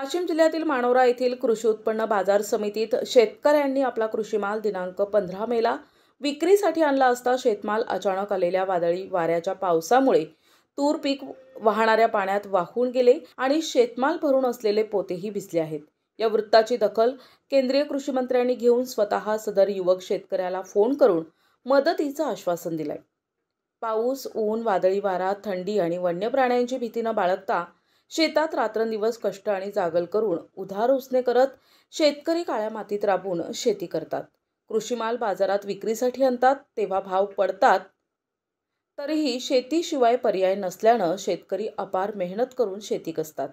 वाशिम जिल्ह्यातील मानोरा येथील कृषी उत्पन्न बाजार समितीत शेतकऱ्यांनी आपला कृषी माल दिनांक 15 मेला विक्रीसाठी आणला असता शेतमाल अचानक आलेल्या वादळी वाऱ्याच्या पावसामुळे तूर पीक वाहणाऱ्या पाण्यात वाहून गेले आणि शेतमाल भरून असलेले पोतेही भिजले आहेत। या वृत्ताची दखल केंद्रीय कृषी मंत्र्यांनी घेऊन स्वतः सदर युवक शेतकऱ्याला फोन करून मदतीचं आश्वासन दिलंय। पाऊस, ऊन, वादळी वारा, थंडी आणि वन्य प्राण्यांची भीती न बाळगता शेतात रात्रंदिवस कष्ट आणि जागल करून उधार उसने करत शेतकरी काळ्या मातीत राबून शेती करतात। कृषी माल बाजारात विक्रीसाठी आणतात तेव्हा भाव पडतात, तरीही शेतीशिवाय पर्याय नसल्यानं शेतकरी अपार मेहनत करून शेती कसतात।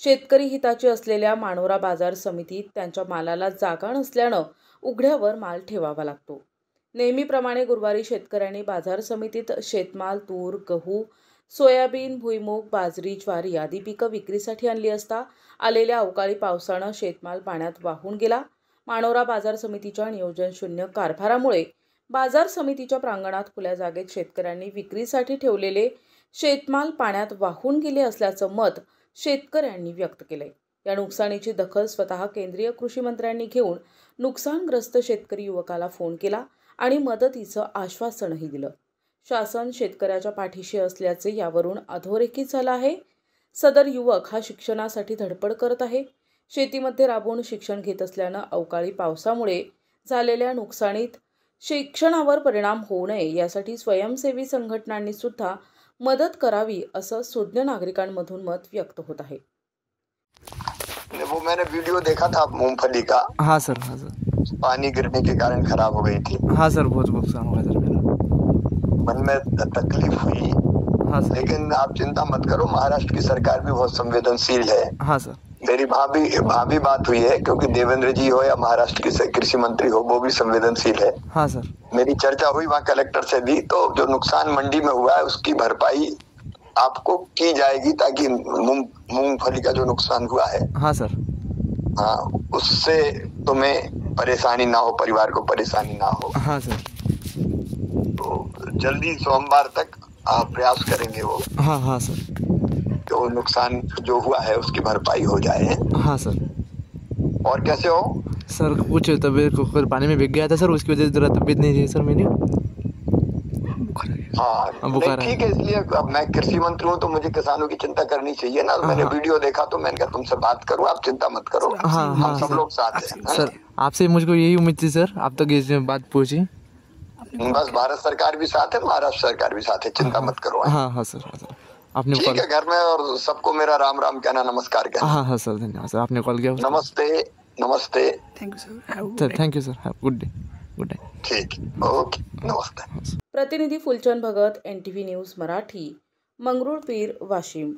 शेतकरी हिताची असलेल्या मानोरा बाजार समितीत त्यांच्या मालाला जागा नसल्यानं उघड्यावर माल ठेवावा लागतो। नेहमीप्रमाणे गुरुवारी शेतकऱ्यांनी बाजार समितीत शेतमाल तूर, गहू, सोयाबीन, भुईमूग, बाजरी, ज्वारी आदी पिकं विक्रीसाठी आणली असता आलेल्या अवकाळी पावसानं शेतमाल पाण्यात वाहून गेला। मानोरा बाजार समितीच्या नियोजन शून्य कारभारामुळे बाजार समितीच्या प्रांगणात खुल्या जागेत शेतकऱ्यांनी विक्रीसाठी ठेवलेले शेतमाल पाण्यात वाहून गेले असल्याचं मत शेतकऱ्यांनी व्यक्त केलंय। या नुकसानीची दखल स्वतः केंद्रीय कृषी मंत्र्यांनी घेऊन नुकसानग्रस्त शेतकरी युवकाला फोन केला आणि मदतीचं आश्वासनही दिलं। शासन शेतकऱ्याच्या पाठीशी असल्याचे यावरून अधोरेखित झालं आहे। सदर युवक हा शिक्षणासाठी धडपड करत आहे। शेतीमध्ये राबून शिक्षण घेत असल्यानं अवकाळी पावसामुळे झालेल्या नुकसानीत शिक्षणावर परिणाम होऊ नये यासाठी स्वयंसेवी संघटनांनी सुद्धा मदत करावी असं सुज्ञ नागरिकांमधून मत व्यक्त होत आहे। वो मैंने वीडियो देखा था मूंगफली का। हाँ सर, हाँ सर। पानी गिरने के कारण खराब हो गई थी। हाँ सर, बहुत नुकसान हुआ सर मेरा। मन में तकलीफ हुई। हाँ सर। लेकिन आप चिंता मत करो, महाराष्ट्र की सरकार भी बहुत संवेदनशील है। हाँ सर। मेरी भाभी बात हुई है, क्योंकि देवेंद्र जी हो या महाराष्ट्र के कृषि मंत्री हो, वो भी संवेदनशील है। हाँ सर। मेरी चर्चा हुई वहाँ कलेक्टर से भी, तो जो नुकसान मंडी में हुआ है उसकी भरपाई आपको की जाएगी, ताकि मूंगफली का जो नुकसान हुआ है, हाँ सर, हाँ, उससे तुम्हें परेशानी ना हो, परिवार को परेशानी ना हो। हाँ सर। तो जल्दी सोमवार तक आप प्रयास करेंगे वो। हाँ हाँ सर। तो नुकसान जो हुआ है उसकी भरपाई हो जाए। हाँ सर। और कैसे हो सर? कुछ तबीयत को पानी में भीग गया था सर, उसकी वजह से जरा तबीयत नहीं थी सर मेरी। हाँ, नहीं ठीक है, इसलिए अब मैं कृषि मंत्री हूँ तो मुझे किसानों की चिंता करनी चाहिए ना। मैंने वीडियो देखा तो मैंने कहा तुमसे बात करूँ, आप चिंता मत करो। हाँ हाँ हम सब लोग साथ हैं सर। आपसे मुझको यही उम्मीद थी सर, आप तक ये बात पहुँची। बस भारत सरकार भी साथ है, महाराष्ट्र सरकार भी साथ है, चिंता मत करो। हाँ हाँ सर, हाँ सर। आपने ठीक है, घर में और सबको मेरा राम राम कहना, नमस्कार कहना। हाँ हाँ सर, धन्यवाद सर, आपने कॉल किया। नमस्ते नमस्ते। Thank you sir. Thank you sir. Good day. Good day. ठीक, ओके, नमस्ते। प्रतिनिधी फुलचंद भगत, NTV न्यूज मराठी, मंगरुळपीर, वाशिम।